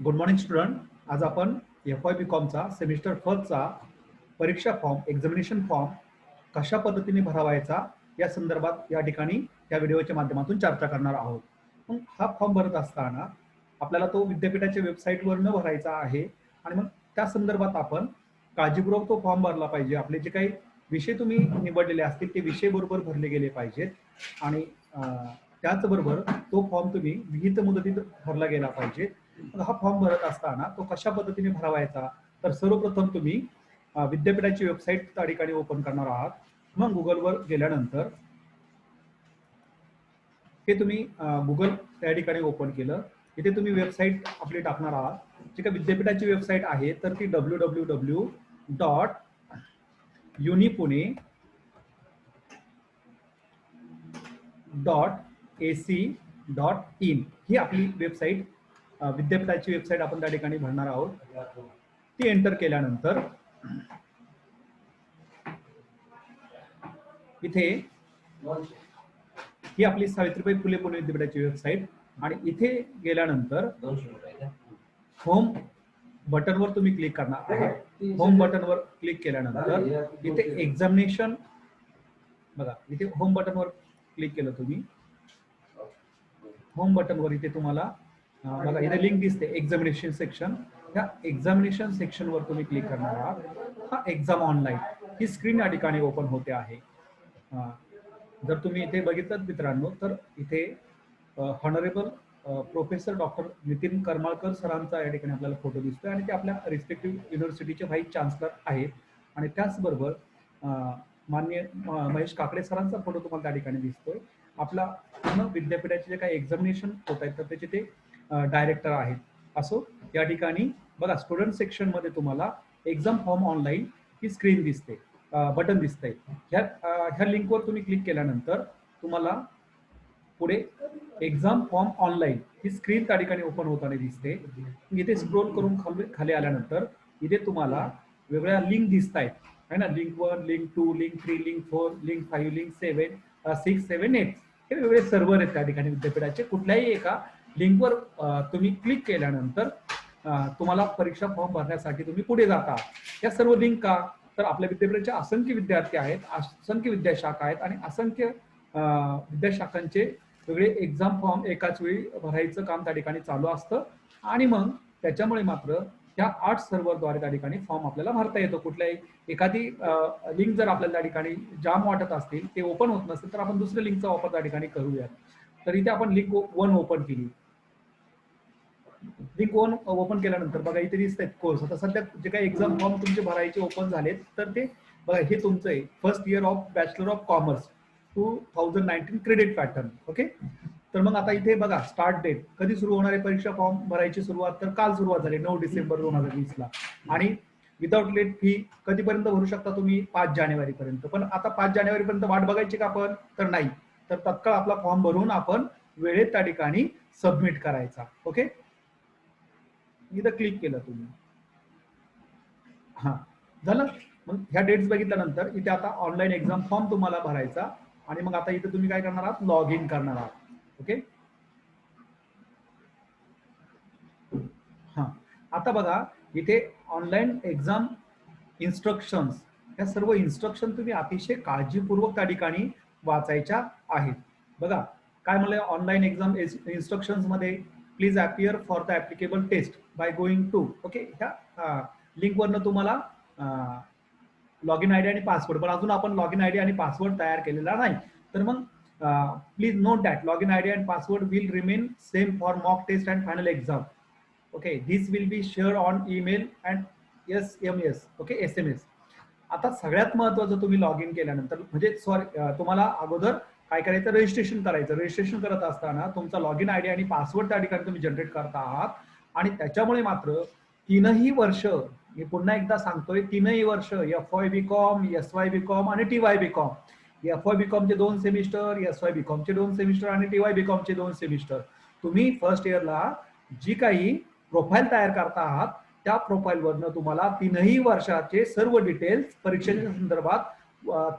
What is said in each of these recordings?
Good morning student. आज आपण FY BCom चा सेमिस्टर फर्स्टचा परीक्षा फॉर्म एक्झामिनेशन फॉर्म कशा पद्धतीने भरावायचा या संदर्भात या ठिकाणी या व्हिडिओच्या माध्यमातून चर्चा करणार आहोत. मग हा फॉर्म भरत असताना आपल्याला तो विद्यापीठाच्या वेबसाईटवर न भरायचा आहे आणि मग त्या संदर्भात आपण काळजीपूर्वक तो फॉर्म भरला पाहिजे. आपले जे काही विषय तुम्ही निवडलेले असतील ते विषय बरोबर भरले गेले पाहिजेत आणि त्याचबरोबर तो फॉर्म तुम्ही विहित मुदतीत भरला गेला पाहिजे. हा फॉर्म भरत असताना तो कशा पद्धतीने भरावायचा, तर सर्वप्रथम तुम्ही विद्यापीठाची वेबसाईट त्या ठिकाणी ओपन करणार आहात. मग गुगलवर गेल्यानंतर हे तुम्ही गुगल त्या ठिकाणी ओपन केलं. इथे तुम्ही वेबसाईट आपली टाकणार आहात. जी काही विद्यापीठाची वेबसाईट आहे तर ती www.unipune.ac.in ही आपली वेबसाईट विद्यापीठाची वेबसाईट आपण त्या ठिकाणी भरणार आहोत. ती एंटर केल्यानंतर इथे ही आपली सावित्रीबाई फुले पुणे विद्यापीठाची वेबसाईट आणि इथे गेल्यानंतर होम बटनवर तुम्ही क्लिक करणार आहात. होम बटनवर क्लिक केल्यानंतर इथे एक्झामिनेशन बघा, इथे होम बटनवर क्लिक केलं तुम्ही. होम बटनवर इथे तुम्हाला बघा इथे लिंक दिसते एक्झामिनेशन सेक्शन. ह्या एक्झामिनेशन सेक्शनवर तुम्ही क्लिक करणार आहात. हा एक्झाम ऑनलाईन ही स्क्रीन या ठिकाणी ओपन होते आहे. जर तुम्ही इथे बघितलं मित्रांनो तर इथे honourable professor doctor Nitin Karmalkar सरांचा या ठिकाणी आपल्याला फोटो दिसतोय आणि ते आपल्या रिस्पेक्टिव्ह युनिव्हर्सिटीचे व्हाईस चान्सलर आहेत. आणि त्याचबरोबर माननीय महेश काकडे सरांचा फोटो तुम्हाला त्या ठिकाणी दिसतोय. आपला पूर्ण विद्यापीठाचे जे काही एक्झामिनेशन होत आहेत तर त्याचे ते डायरेक्टर आहेत. असो या ठिकाणी बघा स्टुडंट सेक्शन मध्ये तुम्हाला एक्झाम फॉर्म ऑनलाईन ही स्क्रीन दिसते, बटन दिसतंय. ह्या लिंकवर तुम्ही क्लिक केल्यानंतर तुम्हाला पुढे एक्झाम फॉर्म ऑनलाईन ही स्क्रीन त्या ठिकाणी ओपन होताना दिसते. इथे स्क्रोल करून खाली आल्यानंतर इथे तुम्हाला वेगळ्या लिंक दिसत आहेत है ना. Link 1, link 2, link 3, link 4, link 5, link 7, 6, 7, 8 हे वेगवेगळे सर्व्हर आहेत त्या ठिकाणी विद्यापीठाचे. कुठल्याही एका लिंकवर तुम्ही क्लिक केल्यानंतर तुम्हाला परीक्षा फॉर्म भरण्यासाठी तुम्ही पुढे जाता. या सर्व लिंक का, तर आपल्या विद्यापीठाचे असंख्य विद्यार्थी आहेत, असंख्य विद्याशाखा आहेत आणि असंख्य विद्याशाखांचे वेगळे एक्झाम फॉर्म एकाच वेळी भरायचं काम त्या ठिकाणी चालू असतं. आणि मग त्याच्यामुळे मात्र त्या 8 सर्व्हरद्वारे त्या ठिकाणी फॉर्म आपल्याला भरता येतो. कुठल्याही एखादी लिंक जर आपल्याला त्या ठिकाणी जाम वाटत असतील, ते ओपन होत नसतील तर आपण दुसऱ्या लिंकचा वापर त्या ठिकाणी करूयात. तर इथे आपण लिंक 1 ओपन केली. लिंक 1 ओपन केल्यानंतर बघा इथे दिसत कोर्स. आता सध्या जे काही एक्झाम फॉर्म तुमचे भरायचे ओपन झालेत तर ते बघा हे तुमचं आहे first year of bachelor of commerce 2019 credit pattern. Okay. तर मग आता इथे बघा स्टार्ट डेट कधी सुरू होणार आहे परीक्षा फॉर्म भरायची सुरुवात, तर काल सुरुवात झाली 9 डिसेंबर 2020 ला. आणि विदाउट लेट फी कधीपर्यंत भरू शकता तुम्ही, 5 जानेवारी पर्यंत. पण आता 5 जानेवारी पर्यंत वाट बघायची का आपण, तर नाही. तर तत्काळ आपला फॉर्म भरून आपण वेळेत त्या ठिकाणी सबमिट करायचा. ओके. इथं क्लिक केलं तुम्ही, हा झालं. मग ह्या डेट्स बघितल्यानंतर इथे आता ऑनलाईन एक्झाम फॉर्म तुम्हाला भरायचा आणि मग आता इथे तुम्ही काय करणार आहात, लॉग इन करणार आहात. ओके. हा आता बघा इथे ऑनलाईन एक्झाम इन्स्ट्रक्शन्स, या सर्व इन्स्ट्रक्शन तुम्ही अतिशय काळजीपूर्वक त्या ठिकाणी वाचायच्या आहेत. बघा काय म्हणलंय ऑनलाईन एक्झाम इन्स्ट्रक्शन्स मध्ये, please appear for the applicable test by going to. Okay. ह्या लिंक वरनं तुम्हाला लॉग इन आयडी आणि पासवर्ड, पण अजून आपण लॉग इन आयडी आणि पासवर्ड तयार केलेला नाही. तर मग please note that log in ID and password will remain same for mock test and final exam. Okay. This will be share on email and SMS. Okay, SMS. आता सगळ्यात महत्वाचं तुम्ही लॉग इन केल्यानंतर म्हणजे तुम्हाला अगोदर काय करायचं, रजिस्ट्रेशन करायचं. रजिस्ट्रेशन करत असताना तुमचा लॉग इन आयडी आणि पासवर्ड त्या ठिकाणी तुम्ही जनरेट करता आहात. आणि त्याच्यामुळे मात्र 3ही वर्ष, मी पुन्हा एकदा सांगतोय, 3ही वर्ष FY BCom, SY BCom आणि TY BCom. FY BCom चे 2 सेमिस्टर, SY BCom चे 2 सेमिस्टर आणि TY BCom चे 2 सेमिस्टर. तुम्ही फर्स्ट इयरला जी काही प्रोफाईल तयार करता आहात त्या प्रोफाईल वरनं तुम्हाला 3ही वर्षाचे सर्व डिटेल्स परीक्षेच्या संदर्भात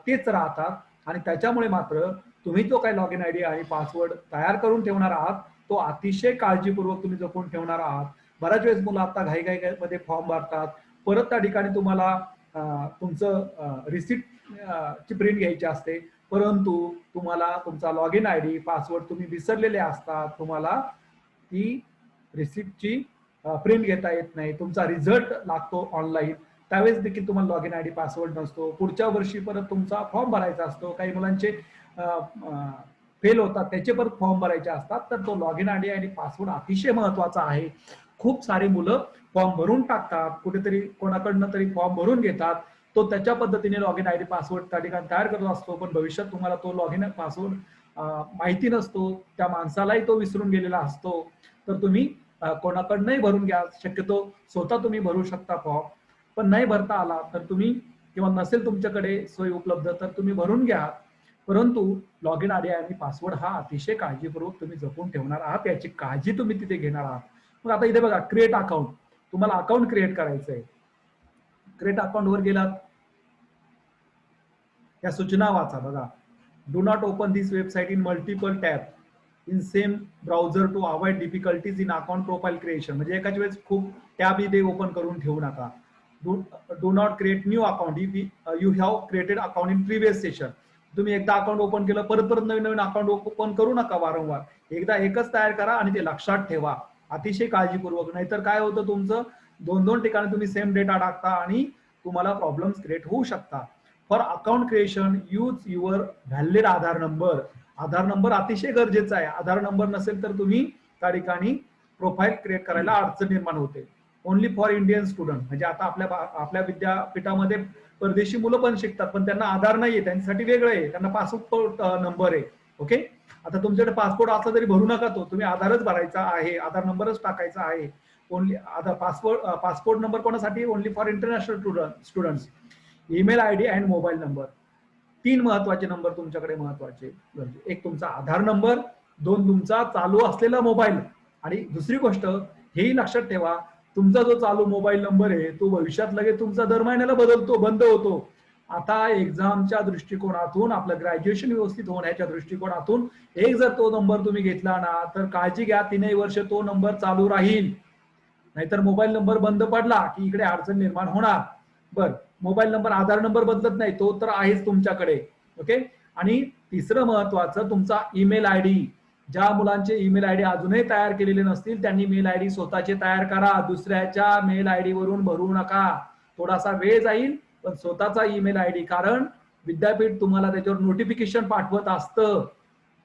तेच राहतात. आणि त्याच्यामुळे मात्र तुम्ही जो काही लॉग इन आयडी आणि पासवर्ड तयार करून ठेवणार आहात तो अतिशय काळजीपूर्वक तुम्ही जपून ठेवणार आहात. बऱ्याच वेळेस मुलं आता घाई मध्ये फॉर्म भरतात, परत त्या ठिकाणी तुम्हाला तुमचं रिसिप्ट ची प्रिंट घ्यायची असते, परंतु तुम्हाला तुमचा log in I D password तुम्ही विसरलेले असतात, तुम्हाला ती रिसिप्टची प्रिंट घेता येत नाही, तुमचा रिझल्ट लागतो ऑनलाईन, त्यावेळेस देखील तुम्हाला log in I D password नसतो, पुढच्या वर्षी परत तुमचा फॉर्म भरायचा असतो, काही मुलांचे फेल होतात त्याचे परत फॉर्म भरायचे असतात, तर तो लॉग इन आय डी आणि पासवर्ड अतिशय महत्वाचा आहे. खूप सारे मुलं फॉर्म भरून टाकतात, कुठेतरी कोणाकडनं तरी फॉर्म भरून घेतात, तो त्याच्या पद्धतीने log in I D password त्या ठिकाणी तयार करत असतो, पण भविष्यात तुम्हाला तो लॉग इन पासवर्ड माहिती नसतो, त्या माणसालाही तो विसरून गेलेला असतो, तर तुम्ही कोणाकडनंही भरून घ्या, शक्यतो स्वतः तुम्ही भरू शकता फॉर्म, पण नाही भरता आला तर तुम्ही किंवा नसेल तुमच्याकडे सोय उपलब्ध तर तुम्ही भरून घ्या, परंतु लॉग इन आय डी आणि पासवर्ड हा अतिशय काळजीपूर्वक तुम्ही जपून ठेवणार आहात, याची काळजी तुम्ही तिथे घेणार आहात. मग आता इथे बघा क्रिएट अकाउंट, तुम्हाला अकाउंट क्रिएट करायचं आहे. क्रिएट अकाउंट वर गेलात, या सूचना वाचा बघा. Do not open this website in multiple tab in same browser to avoid difficulties in account profile creation. म्हणजे एकाच वेळेस खूप टॅब इथे ओपन करून ठेवू नका. Do not create new account if you have created account in previous session. तुम्ही एकदा अकाउंट ओपन केलं, परत परत नवीन नवीन अकाउंट ओपन करू नका वारंवार, एकदा एकच तयार करा आणि ते लक्षात ठेवा अतिशय काळजीपूर्वक, नाहीतर काय होतं तुमचं दोन दोन ठिकाणी तुम्ही सेम डेटा टाकता आणि तुम्हाला प्रॉब्लेम्स क्रिएट होऊ शकतात. For account creation use your valid Aadhaar number. Aadhaar number अतिशय गरजेचा आहे, आधार नंबर नसेल तर तुम्ही त्या ठिकाणी प्रोफाईल क्रिएट करायला अडचण निर्माण होते. ओनली फॉर इंडियन स्टुडंट, म्हणजे आता आपल्या विद्यापीठामध्ये परदेशी मुलं पण शिकतात, पण त्यांना आधार नाहीये, त्यांच्यासाठी वेगळं आहे, त्यांना पासपोर्ट नंबर आहे. ओके, आता तुमच्याकडे पासपोर्ट असला तरी भरू नका, तो तुम्ही आधारच भरायचा आहे, आधार नंबरच टाकायचा आहे. ओनली आधार पासपोर्ट नंबर कोणासाठी? Only for international students. Email I D and mobile number, 3 महत्वाचे नंबर तुमच्याकडे महत्वाचे. एक तुमचा आधार नंबर, 2 तुमचा चालू असलेला मोबाईल, आणि दुसरी गोष्ट हेही लक्षात ठेवा, तुमचा जो चालू मोबाईल नंबर आहे तो भविष्यात लगेच तुमचा दर महिन्याला बंद होतो. आता एक्झामच्या दृष्टिकोनातून, आपलं ग्रॅज्युएशन व्यवस्थित होण्याच्या दृष्टिकोनातून एक जर तो नंबर तुम्ही घेतला ना, तर काळजी घ्या, 3 वर्ष तो नंबर चालू राहील, नाहीतर मोबाईल नंबर बंद पडला की इकडे अडचण निर्माण होणार. बर, मोबाईल नंबर आधार नंबर बदलत नाही, तो तर आहेच तुमच्याकडे. ओके, आणि तिसरं महत्वाचं तुमचा ईमेल आय डी. ज्या मुलांचे ईमेल आय डी अजूनही तयार केलेले नसतील त्यांनी मेल आय डी स्वतःचे तयार करा, दुसऱ्याच्या मेल आय डी वरून भरू नका. थोडासा वेळ जाईल, पण स्वतःचा ईमेल आय डी, कारण विद्यापीठ तुम्हाला त्याच्यावर नोटिफिकेशन पाठवत असतं.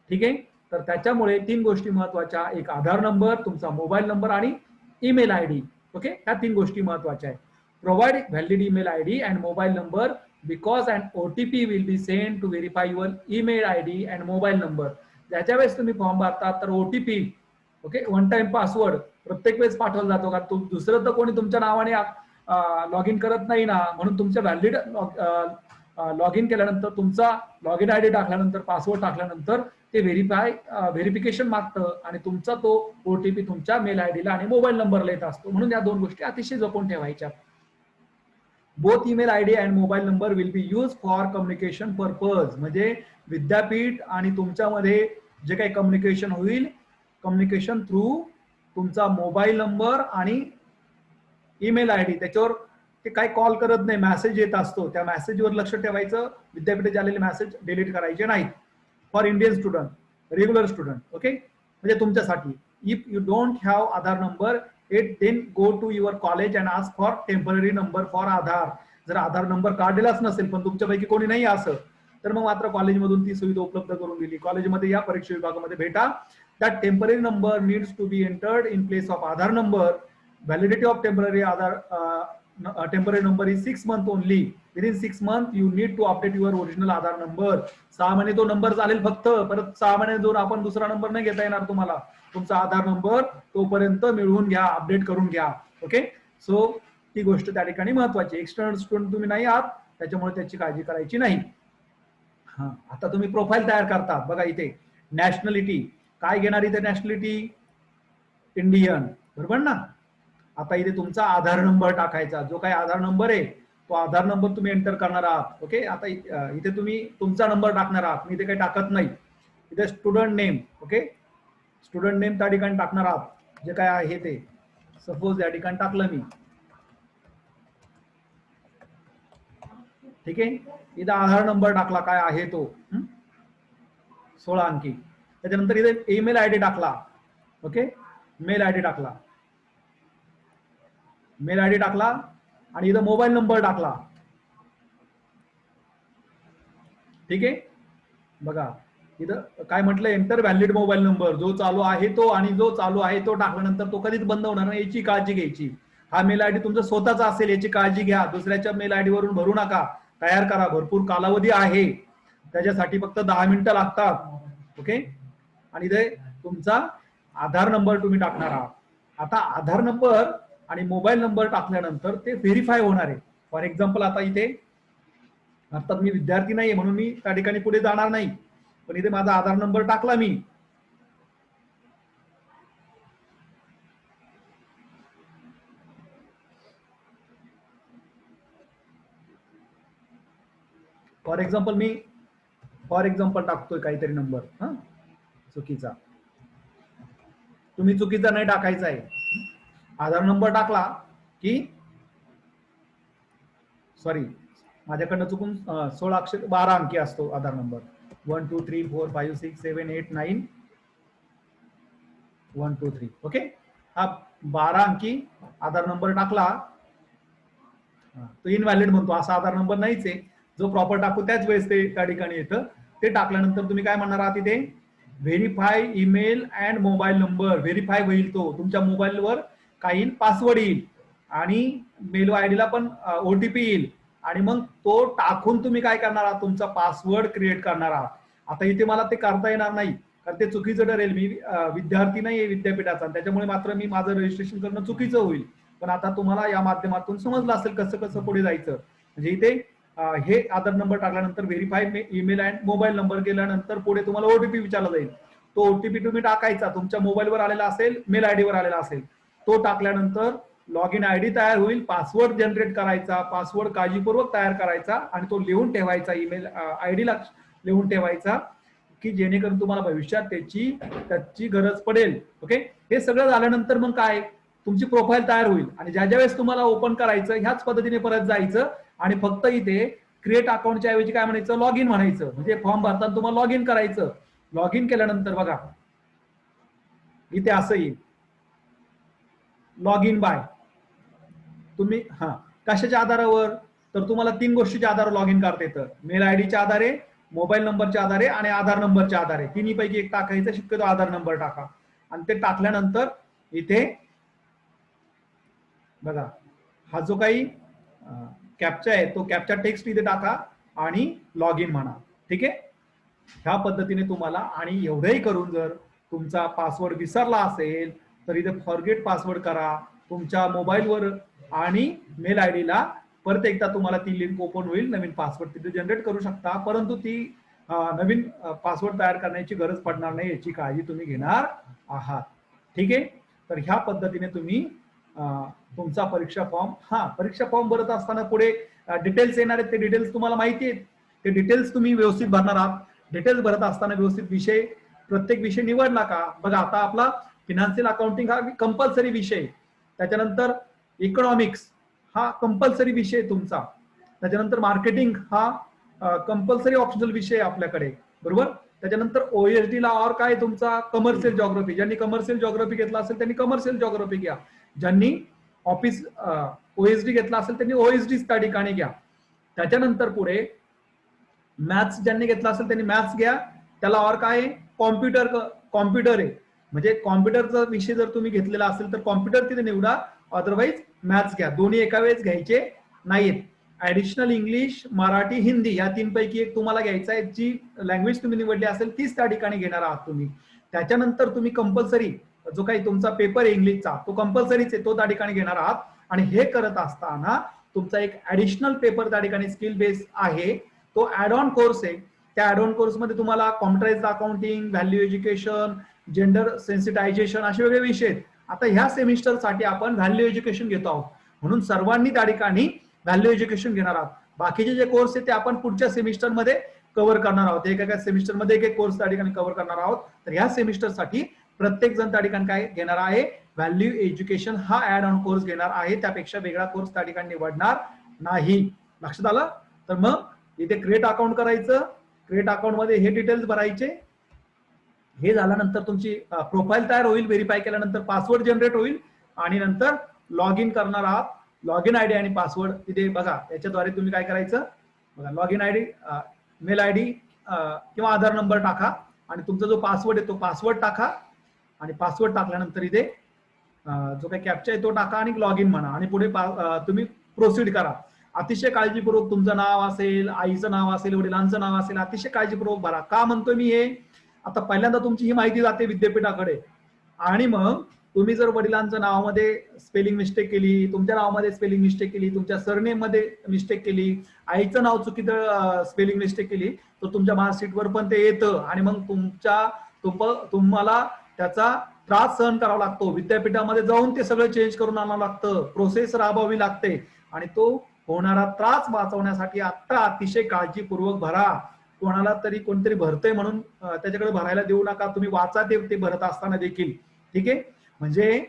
ठीक आहे, तर त्याच्यामुळे 3 गोष्टी महत्वाच्या, एक आधार नंबर, तुमचा मोबाईल नंबर आणि ईमेल आय डी. ओके, ह्या 3 गोष्टी महत्वाच्या आहेत. Provide valid email I D and mobile number because and OTP will be send to verify your email I D and mobile number. ज्याच्या वेळेस तुम्ही फॉर्म भरतात तर OTP, okay, one time password प्रत्येक वेळेस पाठवला जातो, कारण दुसरं तर कोणी तुमच्या नावाने लॉग इन करत नाही ना, म्हणून तुमच्या व्हॅलिड लॉग इन केल्यानंतर, तुमचा लॉग इन आय डी टाकल्यानंतर, पासवर्ड टाकल्यानंतर ते व्हेरिफिकेशन मागतं आणि तुमचा तो OTP तुमच्या मेल आय डीला आणि मोबाईल नंबरला येत असतो. म्हणून या 2 गोष्टी अतिशय जपून ठेवायच्या. Both email I D and mobile number will be use for communication purpose. म्हणजे विद्यापीठ आणि तुमच्यामध्ये जे काही कम्युनिकेशन होईल, कम्युनिकेशन थ्रू तुमचा मोबाईल नंबर आणि ईमेल आय डी, त्याच्यावर ते काही कॉल करत नाही, मेसेज येत असतो, त्या मेसेजवर लक्ष ठेवायचं, विद्यापीठात आलेले मेसेज डिलीट करायचे नाहीत. For Indian student, regular student. Okay, म्हणजे तुमच्यासाठी. If you don't have Aadhaar number it then go to your college and ask for temporary number for Aadhaar. जर आधार नंबर काढलेलाच नसेल, पण तुमच्यापैकी कोणी नाही असं, तर मग मात्र कॉलेजमधून ती सुविधा उपलब्ध करून दिली. कॉलेजमध्ये या, परीक्षा विभागामध्ये भेटा. That temporary number needs to be entered in place of Aadhaar number. Validity of temporary number is 6 months only. Within 6 months you need to update your original Aadhaar number. 6 महिने तो नंबर चालेल फक्त, परत 6 महिने दोन आपण दुसरा नंबर नाही घेता येणार तुम्हाला. तुमचा आधार नंबर तोपर्यंत मिळवून घ्या, अपडेट करून घ्या. ओके, सो ती गोष्ट त्या ठिकाणी महत्वाची. एक्सटर्नल स्टुडंट तुम्ही नाही आहात, त्याच्यामुळे त्याची काळजी करायची नाही. हा, आता तुम्ही प्रोफाईल तयार करतात बघा, इथे नॅशनॅलिटी काय घेणार, इथे नॅशनॅलिटी इंडियन, बरोबर ना. आता इथे तुमचा आधार नंबर टाकायचा, जो काही आधार नंबर आहे तो आधार नंबर तुम्ही एंटर करणार आहात. ओके, आता इथे तुम्ही तुमचा नंबर टाकणार आहात, मी इथे काही टाकत नाही. इथे student name, okay, student name त्या ठिकाणी टाकणार आहात, जे काय आहे ते सपोज या ठिकाणी टाकलं मी, ठीक आहे. इथं आधार नंबर टाकला काय आहे तो 16 अंकी. त्याच्यानंतर इथे ईमेल आयडी टाकला. ओके, मेल आयडी टाकला, मेल आयडी टाकला आणि इथं मोबाईल नंबर टाकला. ठीक आहे, बघा इथं काय म्हटलं, एंटर व्हॅलिड मोबाईल नंबर, जो चालू आहे तो, आणि जो चालू आहे तो टाकल्यानंतर तो कधीच बंद होणार नाही याची काळजी घ्यायची. हा मेल आयडी तुमचा स्वतःचा असेल याची काळजी घ्या. दुसऱ्याच्या मेल आयडी वरून भरू नका. तयार करा, भरपूर कालावधी आहे त्याच्यासाठी, फक्त 10 मिनिटं लागतात. ओके, आणि इथे तुमचा आधार नंबर तुम्ही टाकणार आहात. आता आधार नंबर आणि मोबाईल नंबर टाकल्यानंतर ते व्हेरीफाय होणार आहे. फॉर एक्झाम्पल आता इथे, अर्थात मी विद्यार्थी नाहीये म्हणून मी त्या ठिकाणी पुढे जाणार नाही, पण इथे माझा आधार नंबर टाकला मी. फॉर एक्झाम्पल टाकतोय काहीतरी नंबर, चुकीचा. तुम्ही चुकीचा नाही टाकायचा आहे. आधार नंबर टाकला की, सॉरी माझ्याकडनं चुकून 16 अक्षर 12 अंकी असतो आधार नंबर. 1 2 3 4 5 6 7 8 9 1 2 3. ओके, हा 12 अंकी आधार नंबर टाकला. तो इनव्हॅलिड म्हणतो, असा आधार नंबर नाहीच आहे. जो प्रॉपर टाकू त्याच वेळेस ते त्या ठिकाणी येतं. ते टाकल्यानंतर तुम्ही काय म्हणणार आहात, इथे verify email and mobile number. Verify होईल, तो तुमच्या मोबाईलवर काही पासवर्ड येईल आणि मेल आयडीला पण OTP येईल, आणि मग तो टाकून तुम्ही काय करणार आहात, तुमचा पासवर्ड क्रिएट करणार आहात. आता इथे मला ते करता येणार नाही, कारण ते चुकीचं ठरेल. मी विद्यार्थी नाही आहे विद्यापीठाचा, त्याच्यामुळे मात्र मी माझं रजिस्ट्रेशन करणं चुकीचं होईल. पण आता तुम्हाला या माध्यमातून समजलं असेल कसं कसं पुढे जायचं. म्हणजे इथे हे आधार नंबर टाकल्यानंतर verify email and mobile number गेल्यानंतर पुढे तुम्हाला OTP विचारला जाईल. तो OTP तुम्ही टाकायचा, तुमच्या मोबाईलवर आलेला असेल, मेल आयडीवर आलेला असेल. तो टाकल्यानंतर लॉग इन आयडी तयार होईल, पासवर्ड जनरेट करायचा, पासवर्ड काळजीपूर्वक तयार करायचा आणि तो लिहून ठेवायचा, ईमेल आयडीला लिहून ठेवायचा, की जेणेकरून तुम्हाला भविष्यात त्याची गरज पडेल. ओके, हे सगळं झाल्यानंतर मग काय, तुमची प्रोफाईल तयार होईल. आणि ज्या वेळेस तुम्हाला ओपन करायचं ह्याच पद्धतीने परत जायचं आणि फक्त इथे क्रिएट अकाउंटच्या ऐवजी काय म्हणायचं, लॉग इन म्हणायचं. म्हणजे फॉर्म भरताना तुम्हाला लॉग इन करायचं. लॉग इन केल्यानंतर बघा इथे असं येईल, लॉग इन बाय. तुम्ही कशाच्या आधारावर, तर तुम्हाला 3 गोष्टीच्या आधारावर लॉग इन करता येतं. मेल आयडीच्या आधारे, मोबाईल नंबरच्या आधारे आणि आधार नंबरच्या आधारे. तिन्ही पैकी एक टाकायचं, शक्यतो आधार नंबर टाका. आणि ते टाकल्यानंतर इथे बघा हा जो काही कॅप्चा आहे तो कॅप्चा टेक्स्ट इथे टाका आणि लॉग इन म्हणा. ठीक आहे, ह्या पद्धतीने तुम्हाला. आणि एवढंही करून जर तुमचा पासवर्ड विसरला असेल तर इथे फॉरगेट पासवर्ड करा तुमच्या मोबाईलवर, आणि मेल आयडीला परत एकदा तुम्हाला ती लिंक ओपन होईल, नवीन पासवर्ड तिथे जनरेट करू शकता. परंतु ती नवीन पासवर्ड तयार करण्याची गरज पडणार नाही याची काळजी तुम्ही घेणार आहात. ठीक आहे, तर ह्या पद्धतीने तुम्ही तुमचा परीक्षा फॉर्म भरत असताना पुढे डिटेल्स येणार आहेत. ते डिटेल्स तुम्हाला माहिती आहेत, ते डिटेल्स तुम्ही व्यवस्थित भरणार आहात. डिटेल्स भरत असताना व्यवस्थित विषय, प्रत्येक विषय निवडला का. बघा आता आपला फिनान्शियल अकाउंटिंग हा कंपल्सरी विषय, त्याच्यानंतर इकॉनॉमिक्स हा कंपल्सरी विषय तुमचा, त्याच्यानंतर मार्केटिंग हा कंपल्सरी ऑप्शनल विषय आपल्याकडे, बरोबर. त्याच्यानंतर OSD ला और काय तुमचा कमर्शियल जॉग्राफी. ज्यांनी कमर्शियल जॉग्राफी घेतला असेल त्यांनी कमर्शियल जॉग्राफी घ्या. ज्यांनी ऑफिस OSD घेतला असेल त्यांनी OSD त्या ठिकाणी घ्या. त्याच्यानंतर पुढे मॅथ्स ज्यांनी घेतला असेल त्यांनी मॅथ्स घ्या. त्याला और काय कॉम्प्युटर आहे, म्हणजे कॉम्प्युटरचा विषय जर तुम्ही घेतलेला असेल तर कॉम्प्युटर तिथे निवडा, अदरवाईज मॅथ्स घ्या. दोन्ही एका वेळेस घ्यायचे नाहीत. ऍडिशनल इंग्लिश, मराठी, हिंदी या 3 पैकी एक तुम्हाला घ्यायचा आहे. जी लँग्वेज तुम्ही निवडली असेल तीच त्या ठिकाणी घेणार आहात तुम्ही. त्याच्यानंतर तुम्ही कंपल्सरी जो काही तुमचा पेपर आहे इंग्लिशचा तो कंपल्सरीच आहे, तो त्या ठिकाणी घेणार आहात. आणि हे करत असताना तुमचा एक ऍडिशनल पेपर त्या ठिकाणी स्किल बेस आहे, तो ऍड ऑन कोर्स आहे. त्या ऍड ऑन कोर्समध्ये तुम्हाला computerised accounting, value education, gender sensitisation असे वेगळे विषय आहेत. आता ह्या सेमिस्टरसाठी आपण व्हॅल्यू एज्युकेशन घेतो आहोत, म्हणून सर्वांनी त्या ठिकाणी व्हॅल्यू एज्युकेशन घेणार आहोत. बाकीचे जे कोर्स आहेत ते आपण पुढच्या सेमिस्टरमध्ये कव्हर करणार आहोत. एका सेमिस्टरमध्ये एक कोर्स त्या ठिकाणी कव्हर करणार आहोत. तर ह्या सेमिस्टरसाठी प्रत्येक जण त्या ठिकाणी काय घेणार आहे, व्हॅल्यू एज्युकेशन हा ऍड ऑन कोर्स घेणार आहे, त्यापेक्षा वेगळा कोर्स त्या ठिकाणी निवडणार नाही. लक्षात आलं? तर मग इथे क्रिएट अकाउंट करायचं, क्रिएट अकाउंट मध्ये हे डिटेल्स भरायचे. हे झाल्यानंतर तुमची प्रोफाईल तयार होईल, व्हेरीफाय केल्यानंतर पासवर्ड जनरेट होईल आणि नंतर लॉग इन करणार आहात. लॉग इन आयडी आणि पासवर्ड तिथे बघा, याच्याद्वारे तुम्ही काय करायचं बघा, log in ID, mail ID किंवा आधार नंबर टाका आणि तुमचा जो पासवर्ड आहे तो पासवर्ड टाका आणि पासवर्ड टाकल्यानंतर इथे जो काही कॅप्चा आहे तो टाका आणि लॉग इन म्हणा आणि पुढे तुम्ही प्रोसीड करा. अतिशय काळजीपूर्वक तुमचं नाव असेल, आईचं नाव असेल, वडिलांचं नाव असेल, अतिशय काळजीपूर्वक भरा. का म्हणतोय मी हे, आता पहिल्यांदा तुमची ही माहिती जाते विद्यापीठाकडे आणि मग तुम्ही जर वडिलांच्या नावामध्ये स्पेलिंग मिस्टेक केली, तुमच्या नावामध्ये स्पेलिंग मिस्टेक केली, तुमच्या सरनेम मध्ये मिस्टेक केली, आईचं नाव चुकीचं स्पेलिंग मिस्टेक केली, तर तुमच्या मार्कशीटवर पण ते येतं आणि मग तुम्हाला त्याचा त्रास सहन करावा लागतो. विद्यापीठामध्ये जाऊन ते सगळं चेंज करून आणावं लागतं, प्रोसेस राबवावी लागते आणि तो होणारा त्रास वाचवण्यासाठी आता अतिशय काळजीपूर्वक भरा. कोणाला तरी कोणतरी भरतंय म्हणून त्याच्याकडे भरायला देऊ नका, तुम्ही वाचा ते भरत असताना देखील. ठीक आहे, म्हणजे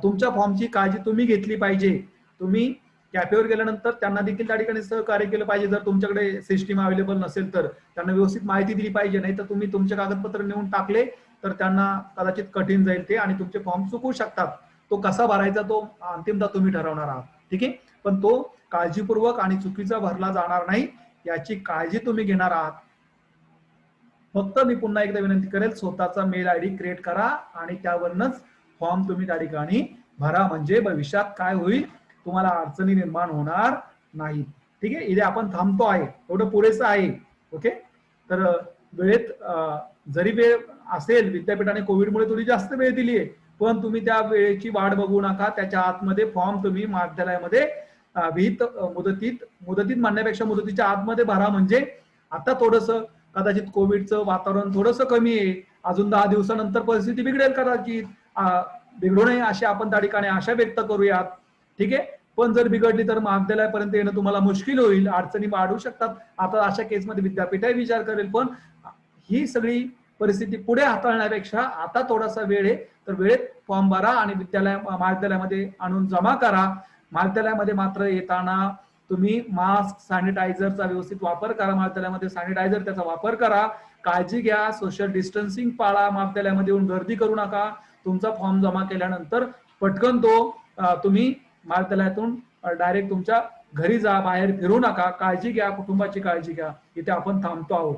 तुमच्या फॉर्मची काळजी तुम्ही घेतली पाहिजे. तुम्ही कॅफेवर गेल्यानंतर त्यांना देखील त्या ठिकाणी सहकार्य केलं पाहिजे. जर तुमच्याकडे सिस्टीम अवेलेबल नसेल तर त्यांना व्यवस्थित माहिती दिली पाहिजे, नाही तर तुम्ही तुमचे कागदपत्र नेऊन टाकले तर त्यांना कदाचित कठीण जाईल ते आणि तुमचे फॉर्म चुकू शकतात. तो कसा भरायचा तो अंतिमतः तुम्ही ठरवणार आहात. ठीक आहे, पण तो काळजीपूर्वक आणि चुकीचा भरला जाणार नाही याची काळजी तुम्ही घेणार आहात. फक्त मी पुन्हा एकदा विनंती करेल, स्वतःचा मेल आयडी क्रिएट करा आणि त्यावरूनच फॉर्म तुम्ही त्या ठिकाणी भरा, म्हणजे भविष्यात काय होईल, तुम्हाला अडचणी निर्माण होणार नाही. ठीक आहे, इथे आपण थांबतो आहे, एवढं पुरेसं आहे. ओके, तर वेळेत जरी वेळ असेल, विद्यापीठाने कोविडमुळे थोडी जास्त वेळ दिली आहे, पण तुम्ही त्या वेळेची वाट बघू नका. त्याच्या आतमध्ये फॉर्म तुम्ही महाविद्यालयामध्ये विहित मुदतीत म्हणण्यापेक्षा मुदतीच्या आतमध्ये भरा. म्हणजे आता थोडस कदाचित कोविडचं वातावरण थोडंसं कमी आहे, अजून 10 दिवसानंतर परिस्थिती बिघडेल, कदाचित बिघडू नये अशी आपण त्या ठिकाणी आशा व्यक्त करूयात. ठीक आहे, पण जर बिघडली तर महाविद्यालयापर्यंत येणं तुम्हाला मुश्किल होईल, अडचणी वाढू शकतात. आता अशा केसमध्ये विद्यापीठही विचार करेल, पण ही सगळी परिस्थिती पुढे हाताळण्यापेक्षा आता थोडासा वेळ आहे, तर वेळेत फॉर्म भरा आणि महाविद्यालयामध्ये आणून जमा करा. महाविद्यालयामध्ये मात्र येताना तुम्ही मास्क, सॅनिटायझरचा व्यवस्थित वापर करा. महाविद्यालयामध्ये सॅनिटायझर त्याचा वापर करा, काळजी घ्या, सोशल डिस्टन्सिंग पाळा, महाविद्यालयामध्ये येऊन गर्दी करू नका. तुमचा फॉर्म जमा केल्यानंतर पटकन तो तुम्ही महाविद्यालयातून डायरेक्ट तुमच्या घरी जा, बाहेर फिरू नका. काळजी घ्या, कुटुंबाची काळजी घ्या. इथे आपण थांबतो आहोत.